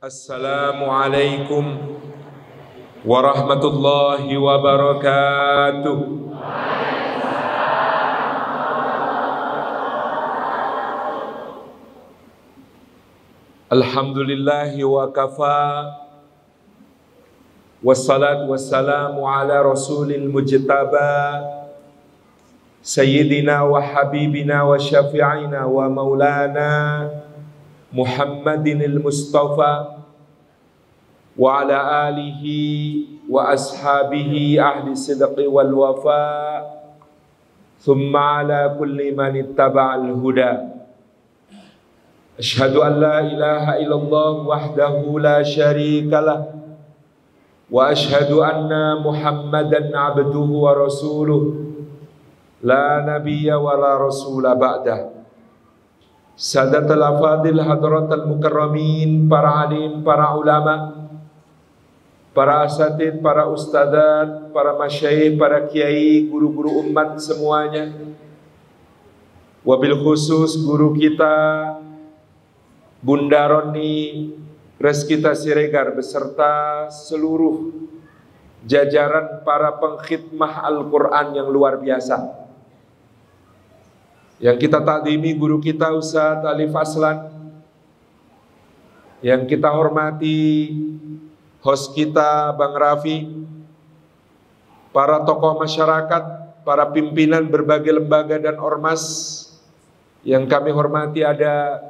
Assalamualaikum warahmatullahi wabarakatuh. Alhamdulillahi wa kafa, wassalatu wassalamu ala rasulil mujtaba, sayyidina wa habibina wa syafi'ina wa maulana Muhammadinil Mustafa wa ala alihi wa ashabihi ahli sidqi wal wafa, thumma ala kulli man ittaba'al huda. Ashhadu an la ilaha illallah wahdahu la syarika lah, wa ashhadu anna Muhammadan abduhu wa rasuluh, la nabiyya wa la rasula ba'dah. Sadatul afadil hadratul mukarramin, para alim, para ulama, para asatid, para ustadzat, para masyayikh, para kiai, guru-guru umat semuanya. Wabil khusus guru kita Bunda Roni Reskita Siregar beserta seluruh jajaran para pengkhidmah Al-Quran yang luar biasa. Yang kita takdimi guru kita Ustadz Alif Aslan, yang kita hormati host kita Bang Raffi, para tokoh masyarakat, para pimpinan berbagai lembaga dan ormas. Yang kami hormati ada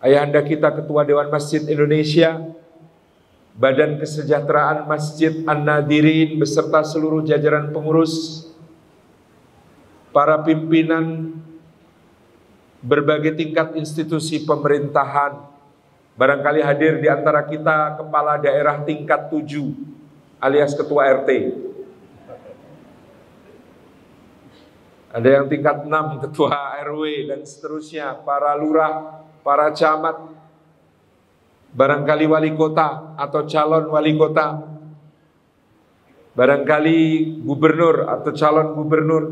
ayahanda kita Ketua Dewan Masjid Indonesia, Badan Kesejahteraan Masjid An-Nadirin beserta seluruh jajaran pengurus, para pimpinan berbagai tingkat institusi pemerintahan. Barangkali hadir di antara kita kepala daerah tingkat 7 alias ketua RT. Ada yang tingkat 6 ketua RW dan seterusnya, para lurah, para camat, barangkali wali kota atau calon wali kota, barangkali gubernur atau calon gubernur,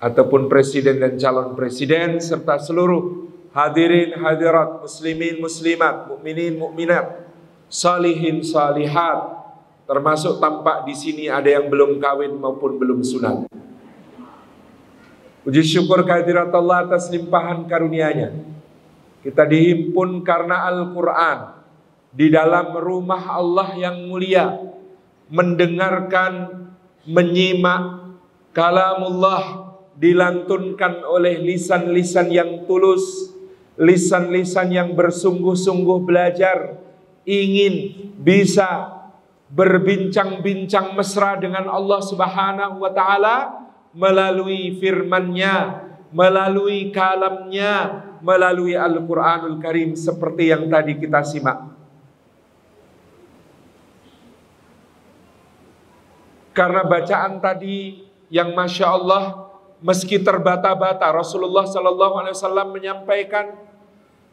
ataupun presiden dan calon presiden, serta seluruh hadirin hadirat, muslimin muslimat, mukminin mukminat, salihin salihat, termasuk tampak di sini ada yang belum kawin maupun belum sunat. Puji syukur kehadirat Allah atas limpahan karunia-Nya. Kita dihimpun karena Al-Quran di dalam rumah Allah yang mulia, mendengarkan, menyimak kalamullah dilantunkan oleh lisan-lisan yang tulus, lisan-lisan yang bersungguh-sungguh belajar, ingin bisa berbincang-bincang mesra dengan Allah Subhanahu wa Ta'ala melalui firman-Nya, melalui kalamnya, melalui Al-Quranul Karim seperti yang tadi kita simak. Karena bacaan tadi yang Masya Allah, meski terbata-bata, Rasulullah SAW menyampaikan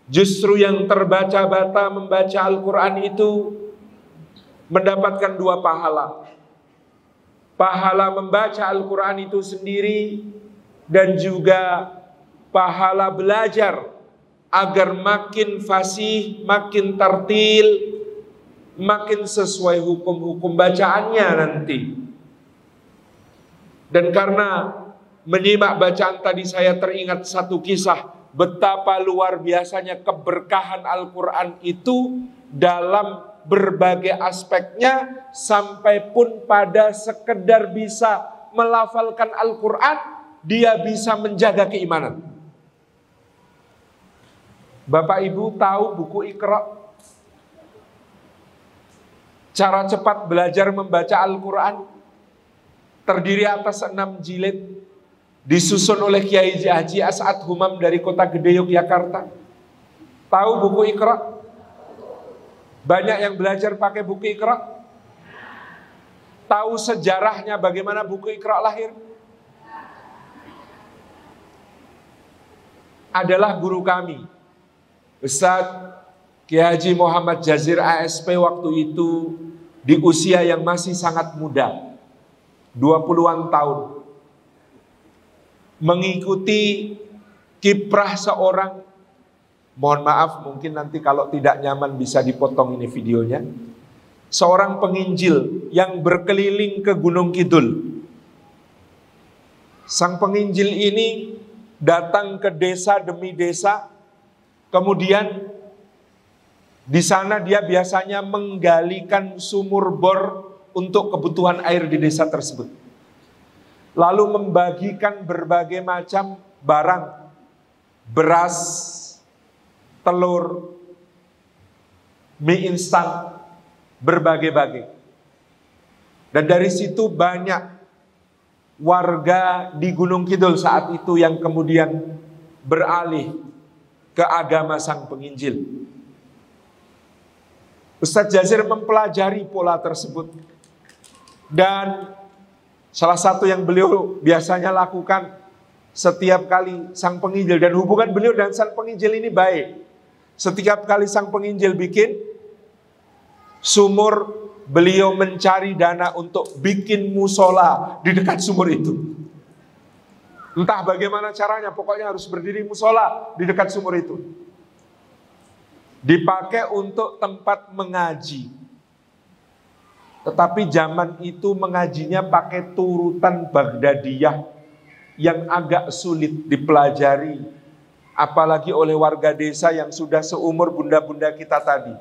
justru yang terbata-bata membaca Al-Quran itu mendapatkan 2 pahala. Pahala membaca Al-Quran itu sendiri dan juga pahala belajar agar makin fasih, makin tartil, makin sesuai hukum-hukum bacaannya nanti. Dan karena menyimak bacaan tadi saya teringat satu kisah betapa luar biasanya keberkahan Al-Quran itu dalam berbagai aspeknya, sampai pun pada sekedar bisa melafalkan Al-Quran, dia bisa menjaga keimanan. Bapak Ibu tahu buku Iqra? Cara cepat belajar membaca Al-Quran, terdiri atas 6 jilid, disusun oleh Kiai Haji As'ad Humam dari Kota Gede Yogyakarta. Tahu buku Iqra? Banyak yang belajar pakai buku Iqra? Tahu sejarahnya bagaimana buku Iqra lahir? Adalah guru kami, Ustadz Kiai Haji Muhammad Jazir ASP waktu itu di usia yang masih sangat muda, 20-an tahun, mengikuti kiprah seorang Mohon maaf, mungkin nanti kalau tidak nyaman bisa dipotong ini videonya. Seorang penginjil yang berkeliling ke Gunung Kidul. Sang penginjil ini datang ke desa demi desa. Kemudian di sana dia biasanya menggalikan sumur bor untuk kebutuhan air di desa tersebut. Lalu membagikan berbagai macam barang, beras, telur, mie instan, berbagai-bagai. Dan dari situ banyak warga di Gunung Kidul saat itu yang kemudian beralih ke agama sang penginjil. Ustadz Jazir mempelajari pola tersebut. Dan salah satu yang beliau biasanya lakukan setiap kali sang penginjil, dan hubungan beliau dan sang penginjil ini baik. Setiap kali sang penginjil bikin sumur, beliau mencari dana untuk bikin musola di dekat sumur itu. Entah bagaimana caranya, pokoknya harus berdiri musola di dekat sumur itu. Dipakai untuk tempat mengaji. Tetapi zaman itu mengajinya pakai turutan Baghdadiyah yang agak sulit dipelajari, apalagi oleh warga desa yang sudah seumur bunda-bunda kita tadi.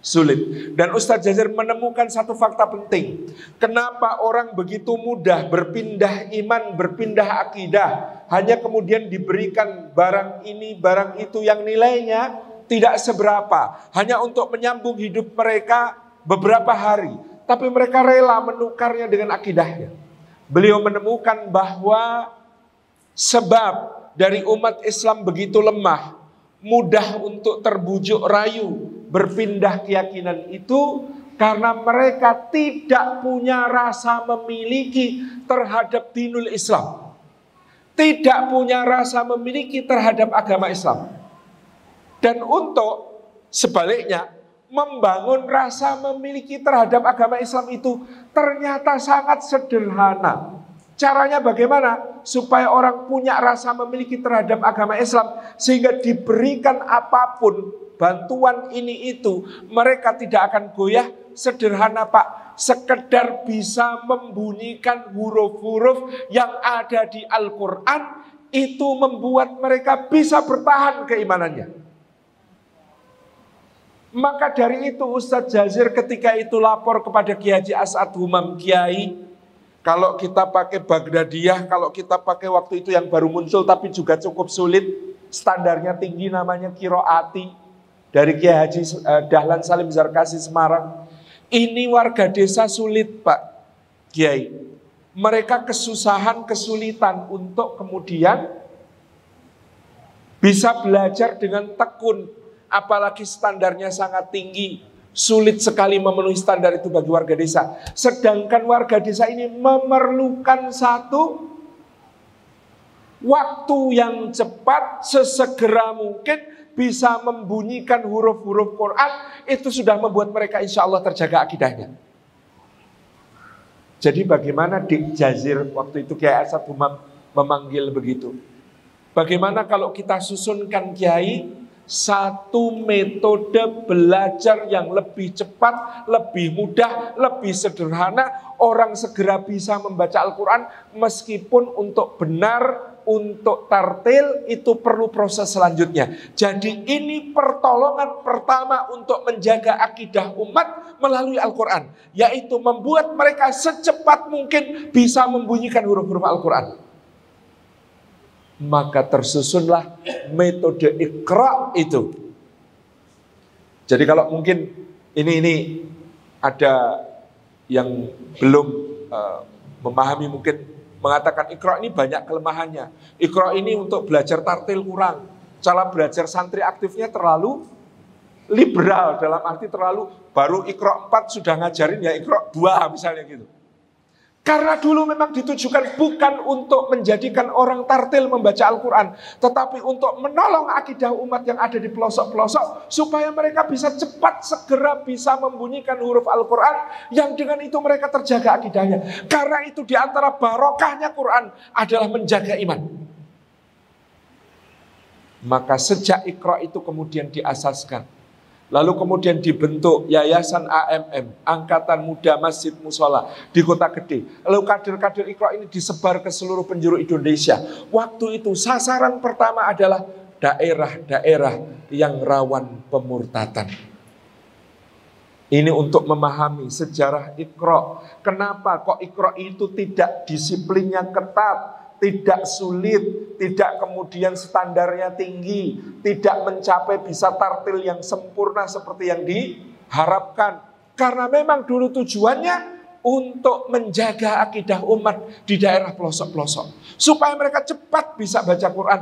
Sulit. Dan Ustadz Jazir menemukan satu fakta penting. Kenapa orang begitu mudah berpindah iman, berpindah akidah, hanya kemudian diberikan barang ini, barang itu yang nilainya tidak seberapa, hanya untuk menyambung hidup mereka beberapa hari, tapi mereka rela menukarnya dengan akidahnya. Beliau menemukan bahwa sebab dari umat Islam begitu lemah, mudah untuk terbujuk rayu, berpindah keyakinan itu karena mereka tidak punya rasa memiliki terhadap dinul Islam. Tidak punya rasa memiliki terhadap agama Islam. Dan untuk sebaliknya, membangun rasa memiliki terhadap agama Islam itu ternyata sangat sederhana. Caranya bagaimana? Supaya orang punya rasa memiliki terhadap agama Islam, sehingga diberikan apapun, bantuan ini itu, mereka tidak akan goyah. Sederhana Pak, sekedar bisa membunyikan huruf-huruf yang ada di Al-Quran, itu membuat mereka bisa bertahan keimanannya. Maka dari itu Ustadz Jazir ketika itu lapor kepada Kiai Haji As'ad Humam, Kiai, kalau kita pakai Baghdadiyah, kalau kita pakai waktu itu yang baru muncul tapi juga cukup sulit, standarnya tinggi, namanya Kiroati, dari Kiai Haji Dahlan Salim Zarkasi Semarang. Ini warga desa sulit Pak Kiai. Mereka kesusahan, kesulitan untuk kemudian bisa belajar dengan tekun. Apalagi standarnya sangat tinggi, sulit sekali memenuhi standar itu bagi warga desa. Sedangkan warga desa ini memerlukan satu waktu yang cepat, sesegera mungkin bisa membunyikan huruf-huruf Quran. Itu sudah membuat mereka insya Allah terjaga akidahnya. Jadi bagaimana Dik Jazir waktu itu Kiai As'ad Humam memanggil begitu. Bagaimana kalau kita susunkan Kiai satu metode belajar yang lebih cepat, lebih mudah, lebih sederhana, orang segera bisa membaca Al-Quran, meskipun untuk benar, untuk tartil itu perlu proses selanjutnya. Jadi ini pertolongan pertama untuk menjaga akidah umat melalui Al-Quran, yaitu membuat mereka secepat mungkin bisa membunyikan huruf-huruf Al-Quran. Maka tersusunlah metode Iqra itu. Jadi kalau mungkin ini ada yang belum memahami, mungkin mengatakan Iqra ini banyak kelemahannya. Iqra ini untuk belajar tartil kurang. Cara belajar santri aktifnya terlalu liberal, dalam arti terlalu baru Iqra 4 sudah ngajarin ya Iqra 2 misalnya gitu. Karena dulu memang ditujukan bukan untuk menjadikan orang tartil membaca Al-Quran, tetapi untuk menolong akidah umat yang ada di pelosok-pelosok, supaya mereka bisa cepat segera bisa membunyikan huruf Al-Quran, yang dengan itu mereka terjaga akidahnya. Karena itu diantara barokahnya Quran adalah menjaga iman. Maka sejak Iqra itu kemudian diasaskan. Lalu kemudian dibentuk Yayasan AMM, Angkatan Muda Masjid Mushola di Kota Gede. Lalu kader-kader Iqra ini disebar ke seluruh penjuru Indonesia. Waktu itu sasaran pertama adalah daerah-daerah yang rawan pemurtatan. Ini untuk memahami sejarah Iqra. Kenapa kok Iqra itu tidak disiplinnya ketat, tidak sulit, tidak kemudian standarnya tinggi, tidak mencapai bisa tartil yang sempurna seperti yang diharapkan. Karena memang dulu tujuannya untuk menjaga akidah umat di daerah pelosok-pelosok. Supaya mereka cepat bisa baca Quran,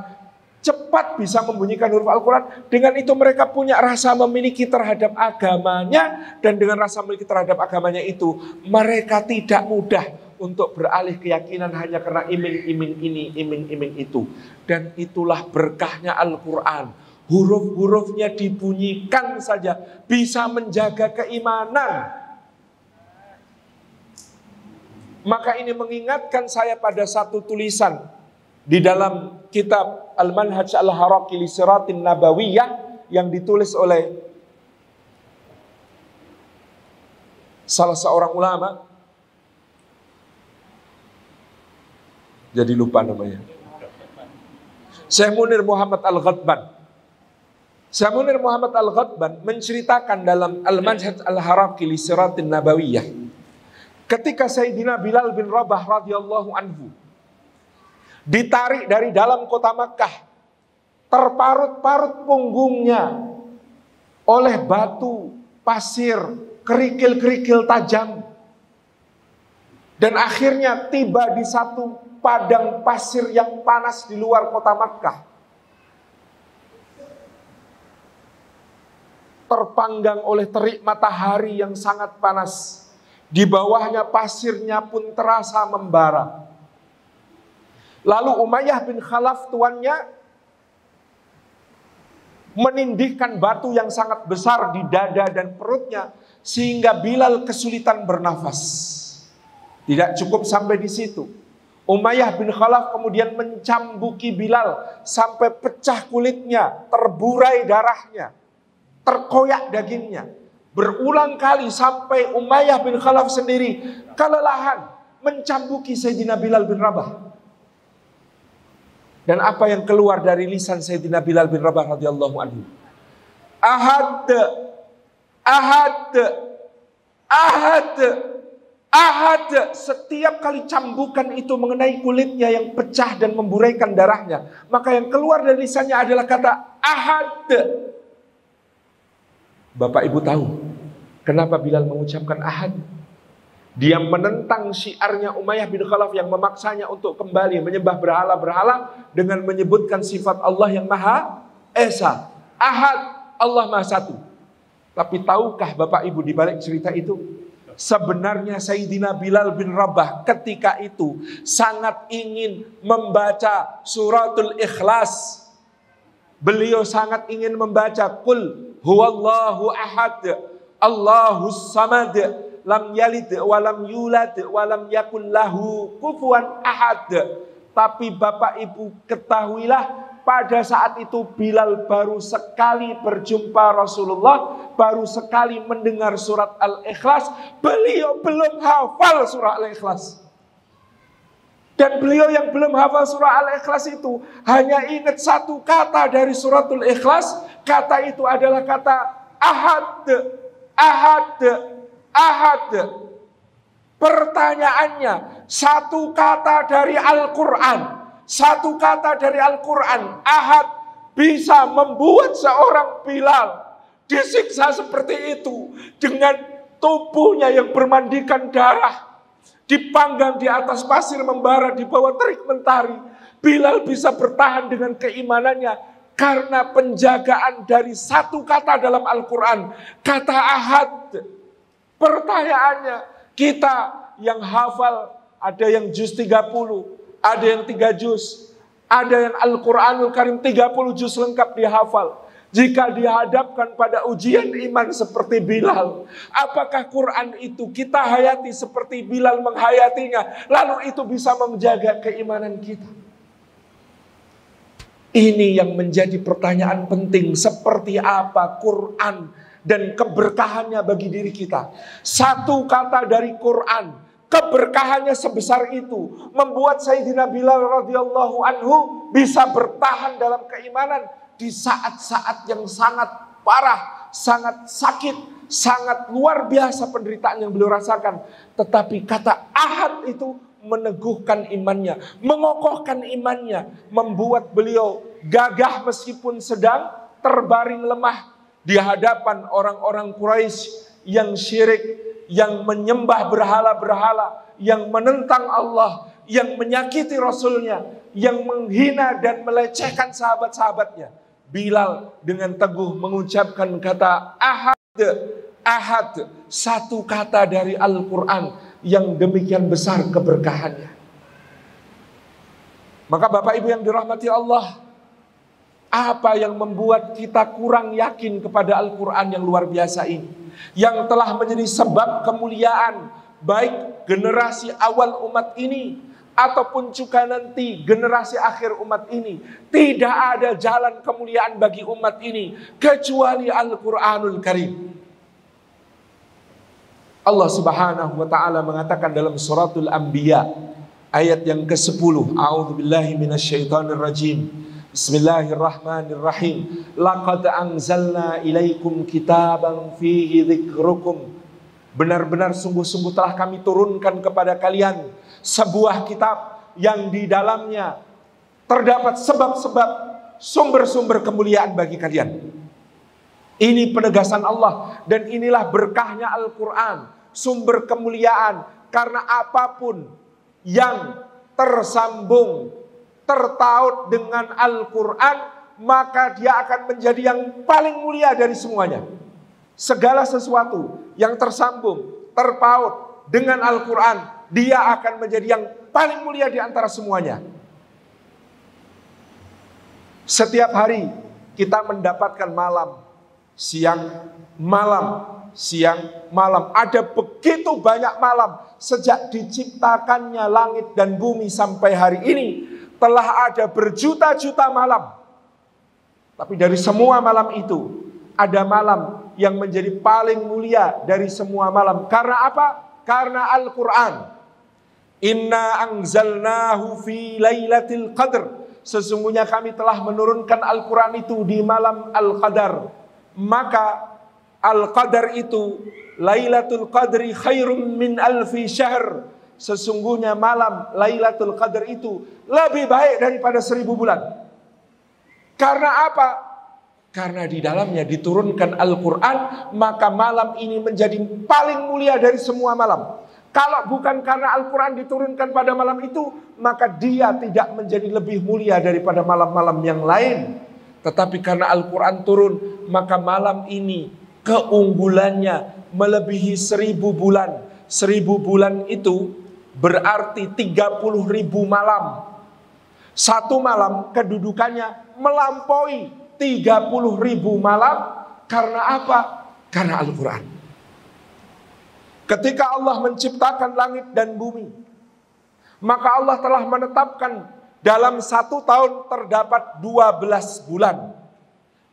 cepat bisa membunyikan huruf Al-Quran. Dengan itu mereka punya rasa memiliki terhadap agamanya. Dan dengan rasa memiliki terhadap agamanya itu, mereka tidak mudah untuk beralih keyakinan hanya karena iming-iming ini, iming-iming itu. Dan itulah berkahnya Al-Quran. Huruf-hurufnya dibunyikan saja bisa menjaga keimanan. Maka ini mengingatkan saya pada satu tulisan di dalam kitab Al-Manhaj Al-Haraqi li Siratin Nabawiyah yang ditulis oleh salah seorang ulama. Jadi lupa namanya. Syekh Munir Muhammad Al-Ghadban. Syekh Munir Muhammad Al-Ghadban menceritakan dalam Al-Manhaj Al-Haraqi li Siratin Nabawiyah, ketika Sayyidina Bilal bin Rabah radhiyallahu anhu ditarik dari dalam kota Makkah, terparut-parut punggungnya oleh batu, pasir, kerikil-kerikil tajam. Dan akhirnya tiba di satu padang pasir yang panas di luar kota Makkah. Terpanggang oleh terik matahari yang sangat panas. Di bawahnya pasirnya pun terasa membara. Lalu Umayyah bin Khalaf tuannya menindihkan batu yang sangat besar di dada dan perutnya sehingga Bilal kesulitan bernafas. Tidak cukup sampai di situ. Umayyah bin Khalaf kemudian mencambuki Bilal sampai pecah kulitnya, terburai darahnya, terkoyak dagingnya. Berulang kali sampai Umayyah bin Khalaf sendiri kelelahan mencambuki Sayyidina Bilal bin Rabah. Dan apa yang keluar dari lisan Sayyidina Bilal bin Rabah radhiyallahu anhu? Ahad, ahad, ahad, ahad. Setiap kali cambukan itu mengenai kulitnya yang pecah dan memburaikan darahnya, maka yang keluar dari lisannya adalah kata ahad. Bapak Ibu tahu kenapa Bilal mengucapkan ahad? Dia menentang syiarnya Umayyah bin Khalaf yang memaksanya untuk kembali menyembah berhala-berhala dengan menyebutkan sifat Allah yang Maha Esa. Ahad, Allah Maha Satu. Tapi tahukah Bapak Ibu di balik cerita itu? Sebenarnya Sayyidina Bilal bin Rabah ketika itu sangat ingin membaca suratul Ikhlas. Beliau sangat ingin membaca Qul huwallahu ahad, Allahus samad, lam yalid walam yulad walam yakul lahu kufuwan ahad. Tapi Bapak Ibu ketahuilah, pada saat itu Bilal baru sekali berjumpa Rasulullah, baru sekali mendengar surat Al-Ikhlas. Beliau belum hafal surah Al-Ikhlas. Dan beliau yang belum hafal surah Al-Ikhlas itu hanya ingat satu kata dari suratul Ikhlas. Kata itu adalah kata ahad, ahad, ahad. Pertanyaannya, satu kata dari Al-Quran, satu kata dari Al-Quran, ahad, bisa membuat seorang Bilal disiksa seperti itu dengan tubuhnya yang bermandikan darah, dipanggang di atas pasir membara di bawah terik mentari. Bilal bisa bertahan dengan keimanannya karena penjagaan dari satu kata dalam Al-Quran, kata ahad. Pertanyaannya, kita yang hafal, ada yang juz 30, ada yang 3 juz, ada yang Al-Quranul Karim 30 juz lengkap dihafal. Jika dihadapkan pada ujian iman seperti Bilal, apakah Quran itu kita hayati seperti Bilal menghayatinya, lalu itu bisa menjaga keimanan kita? Ini yang menjadi pertanyaan penting, seperti apa Quran dan keberkahannya bagi diri kita. Satu kata dari Quran, keberkahannya sebesar itu, membuat Sayyidina Bilal radhiyallahu anhu bisa bertahan dalam keimanan di saat-saat yang sangat parah, sangat sakit, sangat luar biasa penderitaan yang beliau rasakan. Tetapi kata ahad itu meneguhkan imannya, mengokohkan imannya, membuat beliau gagah meskipun sedang terbaring lemah di hadapan orang-orang Quraisy yang syirik, yang menyembah berhala-berhala, yang menentang Allah, yang menyakiti Rasulnya, yang menghina dan melecehkan sahabat-sahabatnya. Bilal dengan teguh mengucapkan kata ahad, ahad, satu kata dari Al-Quran yang demikian besar keberkahannya. Maka Bapak Ibu yang dirahmati Allah, apa yang membuat kita kurang yakin kepada Al-Quran yang luar biasa ini, yang telah menjadi sebab kemuliaan baik generasi awal umat ini ataupun juga nanti generasi akhir umat ini? Tidak ada jalan kemuliaan bagi umat ini kecuali Al-Quranul Karim. Allah Subhanahu wa taala mengatakan dalam suratul Anbiya ayat yang ke-10, A'udzubillahi minasyaitonir rajim. Bismillahirrahmanirrahim. Laqad anzalna ilaikum kitaban fihi dzikrukum. Benar-benar sungguh-sungguh telah kami turunkan kepada kalian sebuah kitab yang di dalamnya terdapat sebab-sebab sumber-sumber kemuliaan bagi kalian. Ini penegasan Allah, dan inilah berkahnya Al-Quran, sumber kemuliaan. Karena apapun yang tersambung, tertaut dengan Al-Quran, maka dia akan menjadi yang paling mulia dari semuanya. Segala sesuatu yang tersambung, terpaut dengan Al-Quran, dia akan menjadi yang paling mulia di antara semuanya. Setiap hari kita mendapatkan malam, siang, malam, siang, malam. Ada begitu banyak malam. Sejak diciptakannya langit dan bumi sampai hari ini, telah ada berjuta-juta malam. Tapi dari semua malam itu, ada malam yang menjadi paling mulia dari semua malam. Karena apa? Karena Al-Quran. Inna anzalnahu fi lailatul qadr. Sesungguhnya kami telah menurunkan Al-Quran itu di malam Al-Qadar. Maka Al-Qadar itu, Lailatul Qadri khairum min alfi syahr. Sesungguhnya malam Lailatul Qadar itu lebih baik daripada 1000 bulan. Karena apa? Karena di dalamnya diturunkan Al-Quran, maka malam ini menjadi paling mulia dari semua malam. Kalau bukan karena Al-Quran diturunkan pada malam itu, maka dia tidak menjadi lebih mulia daripada malam-malam yang lain. Tetapi karena Al-Quran turun, maka malam ini keunggulannya melebihi 1000 bulan. 1000 bulan itu berarti 30.000 malam. Satu malam kedudukannya melampaui 30.000 malam. Karena apa? Karena Al-Quran. Ketika Allah menciptakan langit dan bumi, maka Allah telah menetapkan dalam 1 tahun terdapat 12 bulan.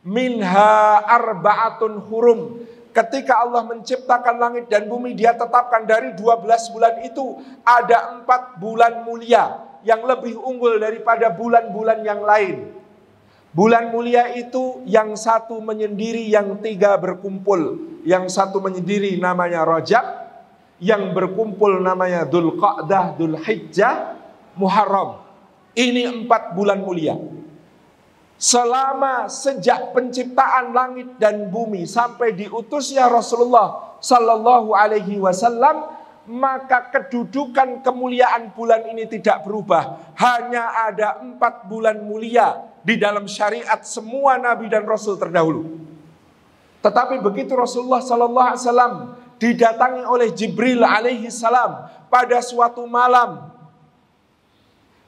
Minha arba'atun hurum. Ketika Allah menciptakan langit dan bumi, dia tetapkan dari 12 bulan itu ada 4 bulan mulia yang lebih unggul daripada bulan-bulan yang lain. Bulan mulia itu yang satu menyendiri, yang 3 berkumpul. Yang satu menyendiri namanya Rajab, yang berkumpul namanya Dzulqa'dah, Dzulhijjah, Muharram. Ini 4 bulan mulia. Selama sejak penciptaan langit dan bumi sampai diutusnya Rasulullah Sallallahu Alaihi Wasallam, maka kedudukan kemuliaan bulan ini tidak berubah. Hanya ada 4 bulan mulia di dalam syariat semua nabi dan rasul terdahulu. Tetapi begitu Rasulullah Sallallahu Alaihi Wasallam didatangi oleh Jibril alaihi salam pada suatu malam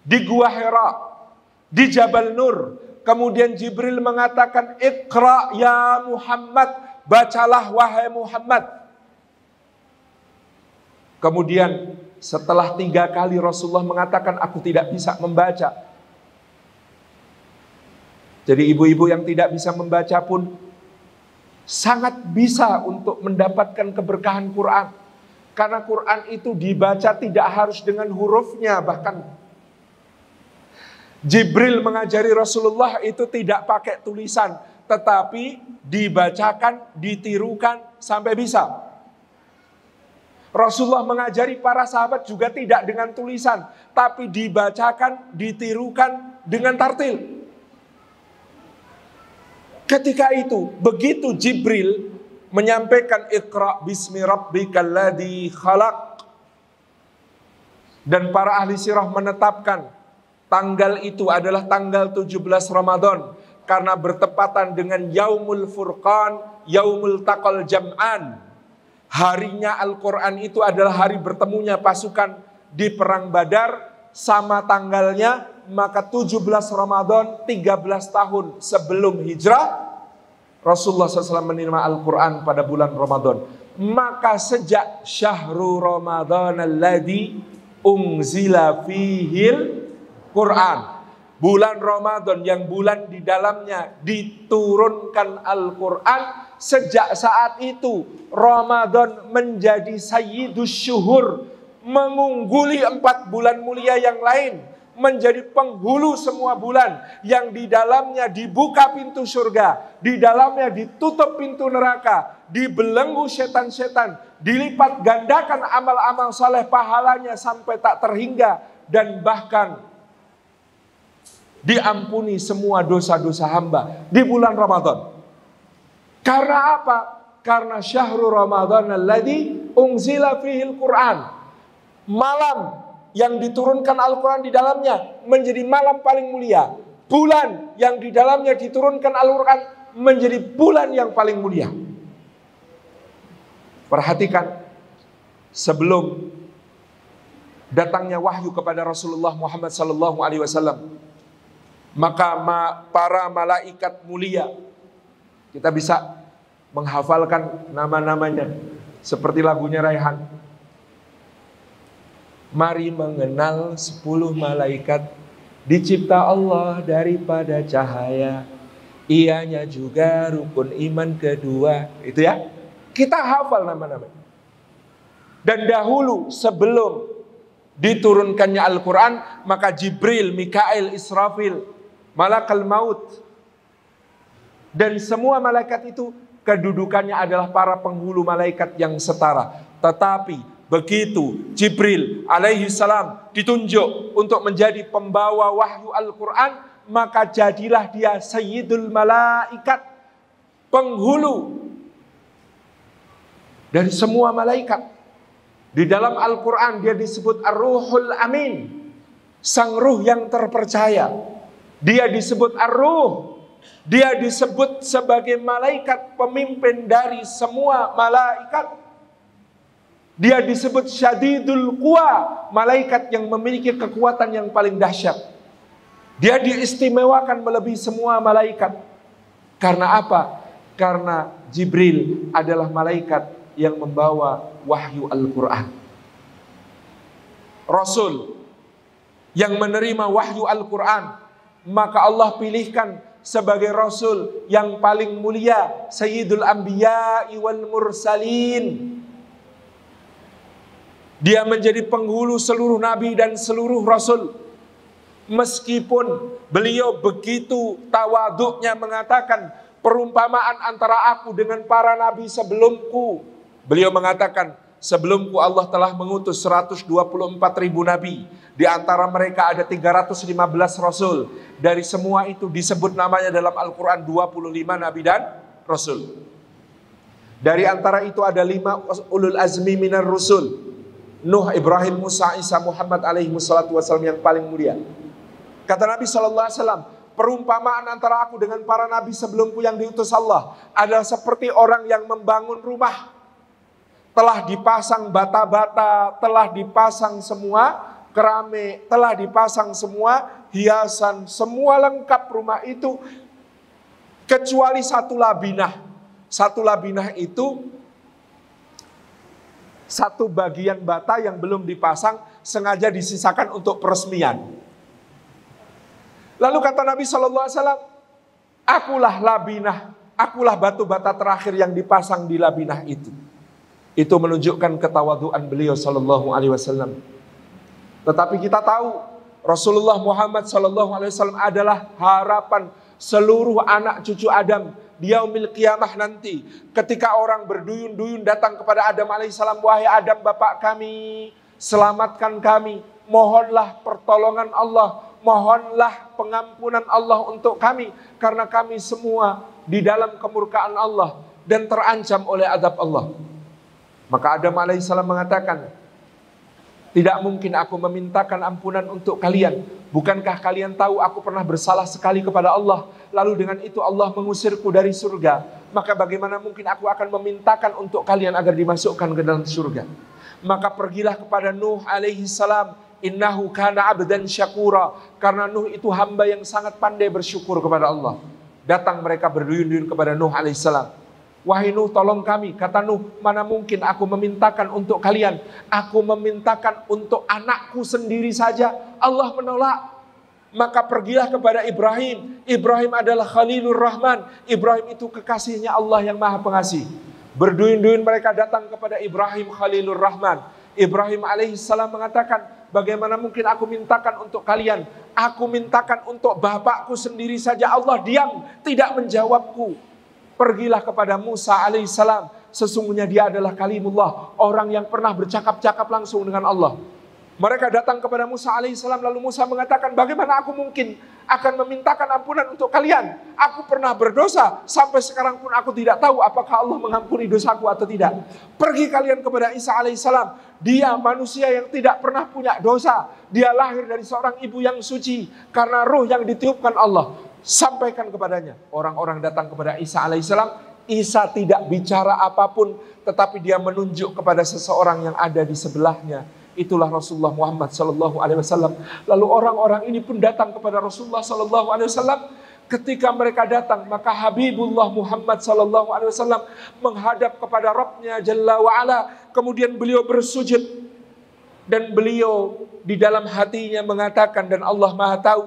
di Gua Hira, di Jabal Nur. Kemudian Jibril mengatakan, Iqra ya Muhammad, bacalah wahai Muhammad. Kemudian setelah 3 kali Rasulullah mengatakan, aku tidak bisa membaca. Jadi ibu-ibu yang tidak bisa membaca pun sangat bisa untuk mendapatkan keberkahan Quran. Karena Quran itu dibaca tidak harus dengan hurufnya, bahkan Jibril mengajari Rasulullah itu tidak pakai tulisan, tetapi dibacakan, ditirukan sampai bisa. Rasulullah mengajari para sahabat juga tidak dengan tulisan, tapi dibacakan, ditirukan dengan tartil. Ketika itu, begitu Jibril menyampaikan Iqra bismi rabbikal ladzi khalaq, dan para ahli sirah menetapkan tanggal itu adalah tanggal 17 Ramadan karena bertepatan dengan Yaumul Furqan, Yaumul Taqal Jam'an. Harinya Al-Quran itu adalah hari bertemunya pasukan di Perang Badar, sama tanggalnya, maka 17 Ramadan 13 tahun sebelum hijrah, Rasulullah SAW menerima Al-Quran pada bulan Ramadan. Maka sejak Syahrul Ramadan alladzi unzila fihil Quran, bulan Ramadan yang bulan di dalamnya diturunkan Al-Quran, sejak saat itu Ramadan menjadi sayyidus syuhur, mengungguli 4 bulan mulia yang lain, menjadi penghulu semua bulan, yang di dalamnya dibuka pintu surga, di dalamnya ditutup pintu neraka, dibelenggu setan-setan, dilipat gandakan amal-amal saleh pahalanya sampai tak terhingga, dan bahkan diampuni semua dosa-dosa hamba di bulan Ramadan. Karena apa? Karena Syahrul Ramadan alladzi unzila fihil Quran. Malam yang diturunkan Al-Quran di dalamnya menjadi malam paling mulia. Bulan yang di dalamnya diturunkan Al-Quran menjadi bulan yang paling mulia. Perhatikan, sebelum datangnya wahyu kepada Rasulullah Muhammad SAW, maka para malaikat mulia, kita bisa menghafalkan nama-namanya seperti lagunya Raihan. Mari mengenal 10 malaikat, dicipta Allah daripada cahaya, ianya juga rukun iman kedua. Itu ya, kita hafal nama-namanya. Dan dahulu sebelum diturunkannya Al-Quran, maka Jibril, Mikail, Israfil, Malakal Maut, dan semua malaikat itu kedudukannya adalah para penghulu malaikat yang setara. Tetapi begitu Jibril alaihi salam ditunjuk untuk menjadi pembawa wahyu Al-Quran, maka jadilah dia Sayyidul Malaikat, penghulu dari semua malaikat. Di dalam Al-Quran dia disebut Ar-Ruhul Amin, sang ruh yang terpercaya. Dia disebut Ar-Ruh, dia disebut sebagai malaikat pemimpin dari semua malaikat. Dia disebut Syadidul Quwa, malaikat yang memiliki kekuatan yang paling dahsyat. Dia diistimewakan melebihi semua malaikat. Karena apa? Karena Jibril adalah malaikat yang membawa wahyu Al-Quran. Rasul yang menerima wahyu Al-Quran, maka Allah pilihkan sebagai Rasul yang paling mulia, Sayyidul Anbiya wal Mursalin. Dia menjadi penghulu seluruh Nabi dan seluruh Rasul. Meskipun beliau begitu tawaduknya mengatakan, perumpamaan antara aku dengan para Nabi sebelumku. Beliau mengatakan, sebelumku Allah telah mengutus 124.000 Nabi. Di antara mereka ada 315 Rasul. Dari semua itu disebut namanya dalam Al-Quran 25 Nabi dan Rasul. Dari antara itu ada 5 ulul azmi minar rusul. Nuh, Ibrahim, Musa, Isa, Muhammad alaihi wassalatu wassalam yang paling mulia. Kata Nabi SAW, perumpamaan antara aku dengan para Nabi sebelumku yang diutus Allah adalah seperti orang yang membangun rumah. Telah dipasang bata-bata, telah dipasang semua keramik, telah dipasang semua hiasan, semua lengkap rumah itu, kecuali satu labinah. Satu labinah itu satu bagian bata yang belum dipasang, sengaja disisakan untuk peresmian. Lalu kata Nabi SAW, Akulah labinah, akulah batu bata terakhir yang dipasang di labinah itu. Itu menunjukkan ketawaduan beliau sallallahu alaihi wasallam. Tetapi kita tahu Rasulullah Muhammad sallallahu alaihi wasallam adalah harapan seluruh anak cucu Adam di yaumil qiyamah nanti. Ketika orang berduyun-duyun datang kepada Adam alaihissalam, wahai Adam bapak kami, selamatkan kami, mohonlah pertolongan Allah, mohonlah pengampunan Allah untuk kami, karena kami semua di dalam kemurkaan Allah dan terancam oleh azab Allah. Maka Adam alaihissalam mengatakan, tidak mungkin aku memintakan ampunan untuk kalian. Bukankah kalian tahu aku pernah bersalah sekali kepada Allah, lalu dengan itu Allah mengusirku dari surga? Maka bagaimana mungkin aku akan memintakan untuk kalian agar dimasukkan ke dalam surga? Maka pergilah kepada Nuh alaihi salam, innahu kana abdan syakura, karena Nuh itu hamba yang sangat pandai bersyukur kepada Allah. Datang mereka berduyun-duyun kepada Nuh alaihi salam. Wahai Nuh, tolong kami. Kata Nuh, mana mungkin aku memintakan untuk kalian. Aku memintakan untuk anakku sendiri saja. Allah menolak. Maka pergilah kepada Ibrahim. Ibrahim adalah Khalilur Rahman. Ibrahim itu kekasihnya Allah yang maha pengasih. Berduyun-duyun mereka datang kepada Ibrahim Khalilur Rahman. Ibrahim alaihissalam mengatakan, bagaimana mungkin aku mintakan untuk kalian. Aku mintakan untuk bapakku sendiri saja. Allah diam, tidak menjawabku. Pergilah kepada Musa alaihissalam. Sesungguhnya dia adalah kalimullah, orang yang pernah bercakap-cakap langsung dengan Allah. Mereka datang kepada Musa alaihissalam, lalu Musa mengatakan, bagaimana aku mungkin akan memintakan ampunan untuk kalian? Aku pernah berdosa, sampai sekarang pun aku tidak tahu apakah Allah mengampuni dosaku atau tidak. Pergi kalian kepada Isa alaihissalam. Dia manusia yang tidak pernah punya dosa. Dia lahir dari seorang ibu yang suci karena ruh yang ditiupkan Allah. Sampaikan kepadanya. Orang-orang datang kepada Isa alaihissalam. Isa tidak bicara apapun, tetapi dia menunjuk kepada seseorang yang ada di sebelahnya. Itulah Rasulullah Muhammad sallallahu alaihi wasallam. Lalu orang-orang ini pun datang kepada Rasulullah sallallahu alaihi wasallam. Ketika mereka datang, maka Habibullah Muhammad sallallahu alaihi wasallam menghadap kepada Rabbnya Jalla wa Ala. Kemudian beliau bersujud dan beliau di dalam hatinya mengatakan, dan Allah Maha tahu,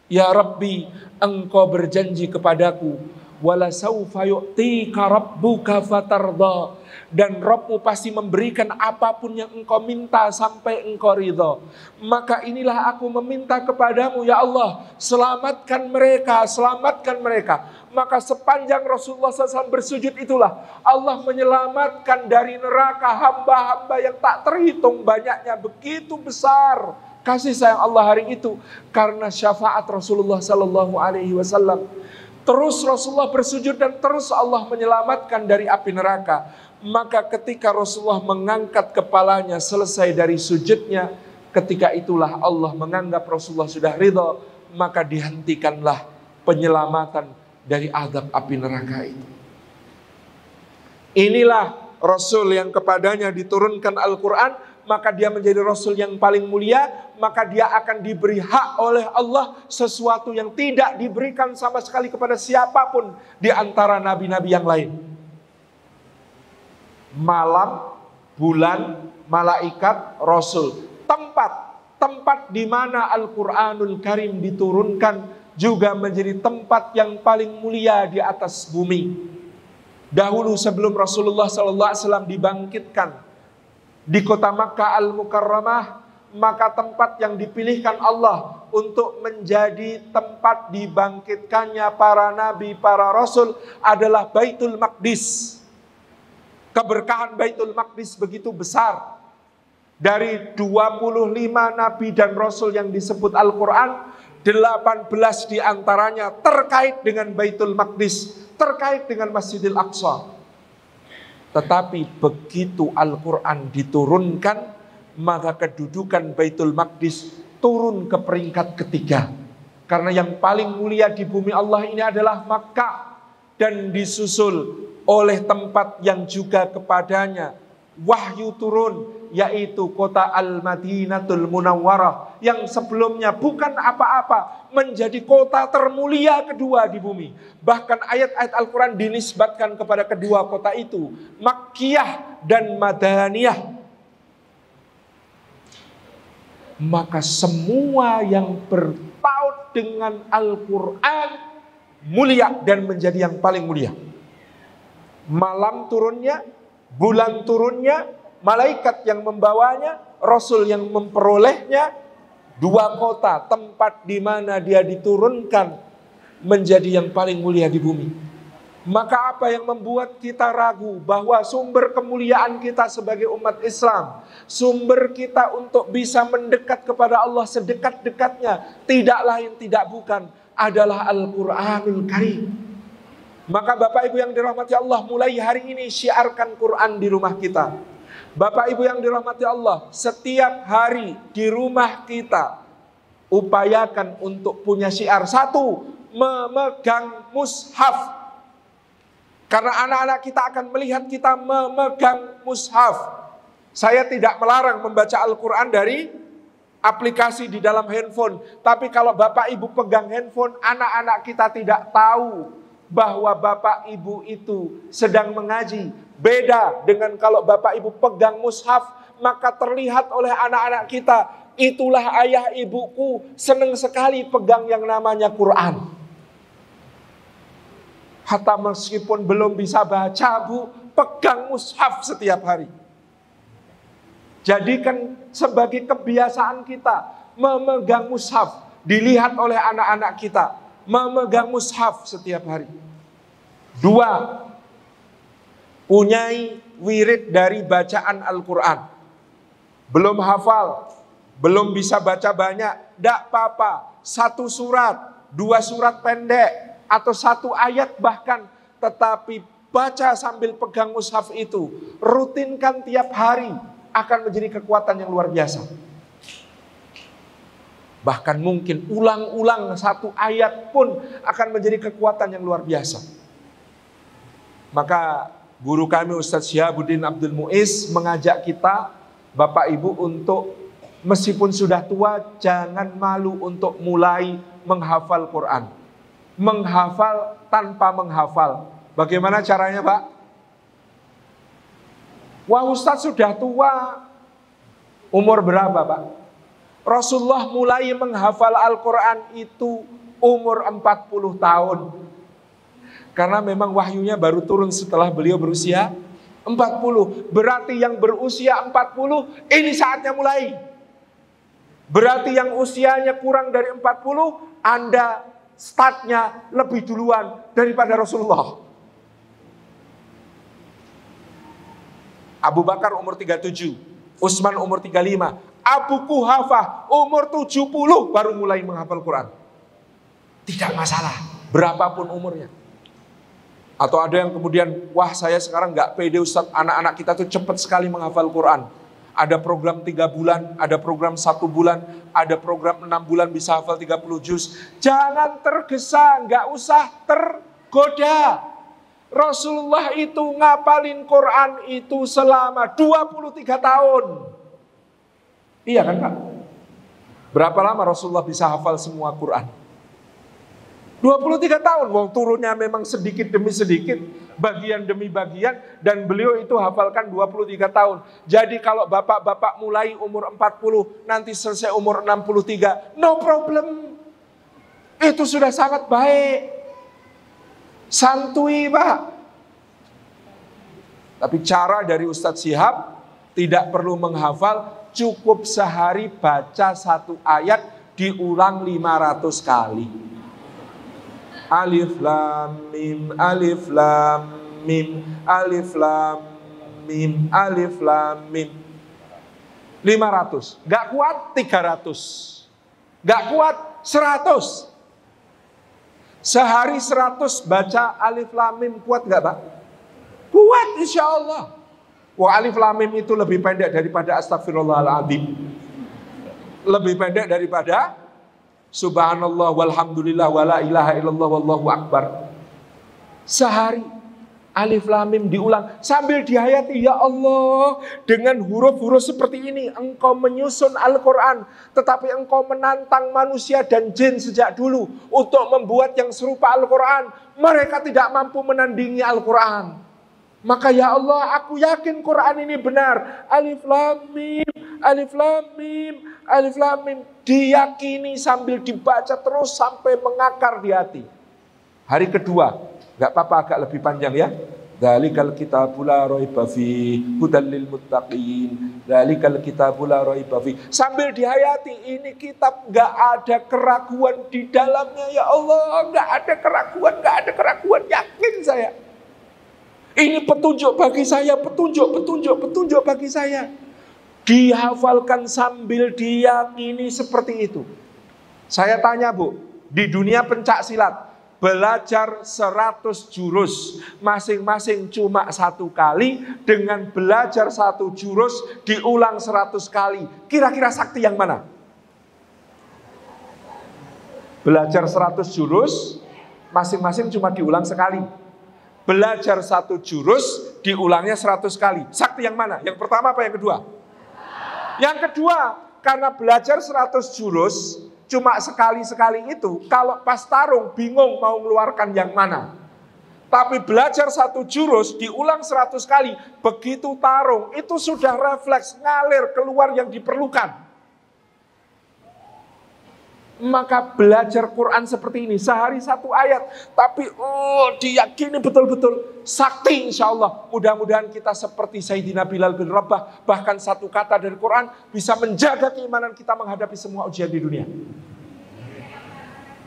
ya Rabbi, engkau berjanji kepadaku, wala saufa yu'tika rabbuka fatarda, dan Rabbmu pasti memberikan apapun yang engkau minta sampai engkau ridha. Maka inilah aku meminta kepadamu, ya Allah, selamatkan mereka, selamatkan mereka. Maka sepanjang Rasulullah SAW bersujud itulah Allah menyelamatkan dari neraka hamba-hamba yang tak terhitung banyaknya, begitu besar kasih sayang Allah hari itu karena syafaat Rasulullah sallallahu alaihi wasallam. Terus Rasulullah bersujud dan terus Allah menyelamatkan dari api neraka. Maka ketika Rasulullah mengangkat kepalanya selesai dari sujudnya, ketika itulah Allah menganggap Rasulullah sudah ridha, maka dihentikanlah penyelamatan dari azab api neraka itu. Inilah Rasul yang kepadanya diturunkan Al-Quran, maka dia menjadi Rasul yang paling mulia, maka dia akan diberi hak oleh Allah sesuatu yang tidak diberikan sama sekali kepada siapapun di antara nabi-nabi yang lain. Malam, bulan, malaikat, Rasul. Tempat di mana Al-Quranul Karim diturunkan juga menjadi tempat yang paling mulia di atas bumi. Dahulu sebelum Rasulullah SAW dibangkitkan di kota Makkah Al-Mukarramah, maka tempat yang dipilihkan Allah untuk menjadi tempat dibangkitkannya para nabi, para rasul adalah Baitul Maqdis. Keberkahan Baitul Maqdis begitu besar. Dari 25 nabi dan rasul yang disebut Al-Quran, 18 diantaranya terkait dengan Baitul Maqdis, terkait dengan Masjidil Aqsa. Tetapi begitu Al-Quran diturunkan, maka kedudukan Baitul Maqdis turun ke peringkat ketiga. Karena yang paling mulia di bumi Allah ini adalah Makkah, dan disusul oleh tempat yang juga kepadanya wahyu turun, yaitu kota Al-Madinatul Munawwarah, yang sebelumnya bukan apa-apa, menjadi kota termulia kedua di bumi. Bahkan ayat-ayat Al-Quran dinisbatkan kepada kedua kota itu, Makkiyah dan Madaniyah. Maka semua yang berpaut dengan Al-Quran mulia dan menjadi yang paling mulia. Malam turunnya, bulan turunnya, malaikat yang membawanya, Rasul yang memperolehnya, dua kota tempat di mana dia diturunkan menjadi yang paling mulia di bumi. Maka apa yang membuat kita ragu bahwa sumber kemuliaan kita sebagai umat Islam, sumber kita untuk bisa mendekat kepada Allah sedekat-dekatnya, tidak lain tidak bukan adalah Al-Quranul Karim. Maka Bapak Ibu yang dirahmati Allah, mulai hari ini syiarkan Quran di rumah kita. Bapak Ibu yang dirahmati Allah, setiap hari di rumah kita upayakan untuk punya syiar. Satu, memegang mushaf. Karena anak-anak kita akan melihat kita memegang mushaf. Saya tidak melarang membaca Al-Quran dari aplikasi di dalam handphone. Tapi kalau Bapak Ibu pegang handphone, anak-anak kita tidak tahu bahwa Bapak Ibu itu sedang mengaji. Beda dengan kalau Bapak Ibu pegang mushaf, maka terlihat oleh anak-anak kita, itulah ayah ibuku senang sekali pegang yang namanya Quran. Hatta meskipun belum bisa baca, Bu, pegang mushaf setiap hari. Jadikan sebagai kebiasaan kita memegang mushaf, dilihat oleh anak-anak kita, memegang mushaf setiap hari. Dua, punyai wirid dari bacaan Al-Quran. Belum hafal, belum bisa baca banyak, tidak apa-apa. Satu surat, dua surat pendek, atau satu ayat bahkan, tetapi baca sambil pegang mushaf itu, rutinkan tiap hari, akan menjadi kekuatan yang luar biasa. Bahkan mungkin ulang-ulang satu ayat pun akan menjadi kekuatan yang luar biasa. Maka guru kami Ustadz Syihabuddin Abdul Muiz mengajak kita, Bapak Ibu, untuk meskipun sudah tua, jangan malu untuk mulai menghafal Quran. Menghafal tanpa menghafal. Bagaimana caranya, Pak? Wah, Ustadz sudah tua. Umur berapa, Pak? Rasulullah mulai menghafal Al-Quran itu umur 40 tahun. Karena memang wahyunya baru turun setelah beliau berusia 40. Berarti yang berusia 40, ini saatnya mulai. Berarti yang usianya kurang dari 40, Anda startnya lebih duluan daripada Rasulullah. Abu Bakar umur 37, Utsman umur 35, Abu Quhafah umur 70 baru mulai menghafal Quran. Tidak masalah, berapapun umurnya. Atau ada yang kemudian, wah saya sekarang nggak pede Ustaz, anak-anak kita tuh cepat sekali menghafal Quran. Ada program 3 bulan, ada program 1 bulan, ada program 6 bulan bisa hafal 30 juz. Jangan tergesa, nggak usah tergoda. Rasulullah itu ngapalin Quran itu selama 23 tahun. Iya kan, Pak? Berapa lama Rasulullah bisa hafal semua Quran? 23 tahun, wong turunnya memang sedikit demi sedikit, bagian demi bagian, dan beliau itu hafalkan 23 tahun. Jadi kalau bapak-bapak mulai umur 40, nanti selesai umur 63, no problem. Itu sudah sangat baik. Santuy, Pak. Tapi cara dari Ustadz Syihab, tidak perlu menghafal, cukup sehari baca 1 ayat, diulang 500 kali. Alif lam mim, alif lam mim, alif lam mim, alif lam mim. 500. Gak kuat 300. Gak kuat 100. Sehari 100 baca alif lam mim, kuat gak, Pak? Kuat insya Allah. Wah, alif lam mim itu lebih pendek daripada astagfirullahaladzim. Lebih pendek daripada subhanallah walhamdulillah wala ilaha illallah wallahu akbar. Sehari alif lam mim diulang sambil dihayati, ya Allah, dengan huruf-huruf seperti ini engkau menyusun Al-Quran, tetapi engkau menantang manusia dan jin sejak dulu untuk membuat yang serupa Al-Quran. Mereka tidak mampu menandingi Al-Quran. Maka ya Allah, aku yakin Quran ini benar. Alif lam mim, alif lam mim, alif lam mim. Diyakini sambil dibaca terus sampai mengakar di hati. Hari kedua, nggak apa-apa agak lebih panjang ya. Dzalikal kitabul la raiba fihi hudal lil muttaqin. Dzalikal kitabul la raiba fihi. Sambil dihayati, ini kitab nggak ada keraguan di dalamnya ya Allah, nggak ada keraguan, yakin saya. Ini petunjuk bagi saya, petunjuk bagi saya. Dihafalkan sambil diyakini seperti itu. Saya tanya Bu, di dunia pencak silat, belajar 100 jurus, masing-masing cuma 1 kali, dengan belajar 1 jurus diulang 100 kali. Kira-kira sakti yang mana? Belajar 100 jurus, masing-masing cuma diulang sekali. Belajar 1 jurus, diulangnya 100 kali. Sakti yang mana? Yang pertama apa yang kedua? Yang kedua, karena belajar 100 jurus, cuma sekali-sekali itu, kalau pas tarung bingung mau mengeluarkan yang mana. Tapi belajar 1 jurus diulang 100 kali, begitu tarung itu sudah refleks ngalir keluar yang diperlukan. Maka belajar Quran seperti ini, sehari 1 ayat, tapi diyakini betul-betul sakti insya Allah. Mudah-mudahan kita seperti Sayyidina Bilal bin Rabah, bahkan 1 kata dari Quran bisa menjaga keimanan kita menghadapi semua ujian di dunia.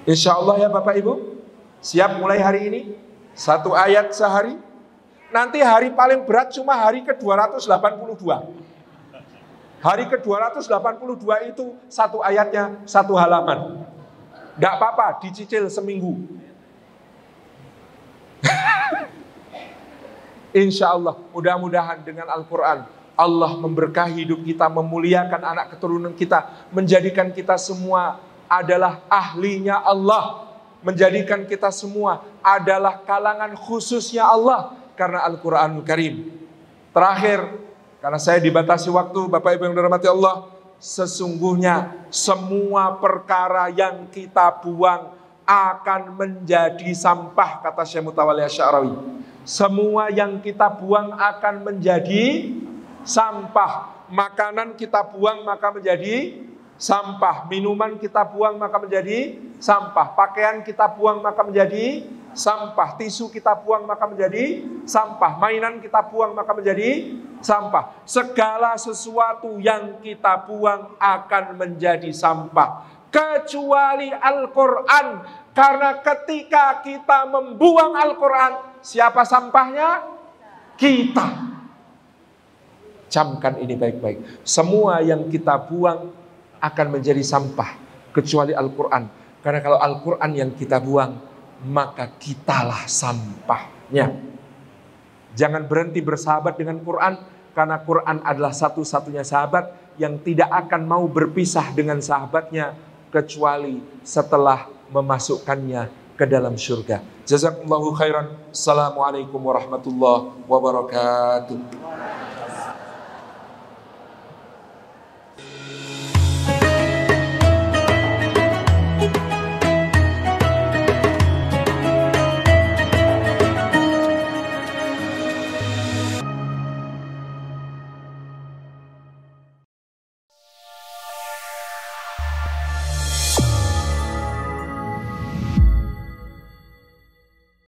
Insya Allah ya Bapak Ibu, siap mulai hari ini, 1 ayat sehari. Nanti hari paling berat cuma hari ke-282. Hari ke-282 itu 1 ayatnya 1 halaman. Tidak apa-apa, dicicil seminggu. Insya Allah, mudah-mudahan dengan Al-Quran, Allah memberkahi hidup kita, memuliakan anak keturunan kita, menjadikan kita semua adalah ahlinya Allah, menjadikan kita semua adalah kalangan khususnya Allah, karena Al-Quranul Karim. Terakhir, karena saya dibatasi waktu, Bapak Ibu yang dirahmati Allah, sesungguhnya semua perkara yang kita buang akan menjadi sampah, kata Syekh Mutawalli Asy'arawi. Semua yang kita buang akan menjadi sampah. Makanan kita buang maka menjadi sampah. Minuman kita buang maka menjadi sampah. Pakaian kita buang maka menjadi sampah. Tisu kita buang maka menjadi sampah. Mainan kita buang maka menjadi sampah. Segala sesuatu yang kita buang akan menjadi sampah, kecuali Al-Quran. Karena ketika kita membuang Al-Quran, siapa sampahnya? Kita. Camkan ini baik-baik. Semua yang kita buang akan menjadi sampah, kecuali Al-Quran. Karena kalau Al-Quran yang kita buang, maka kitalah sampahnya. Jangan berhenti bersahabat dengan Quran, karena Quran adalah satu-satunya sahabat yang tidak akan mau berpisah dengan sahabatnya kecuali setelah memasukkannya ke dalam surga. Jazakumullahu khairan. Assalamualaikum warahmatullahi wabarakatuh.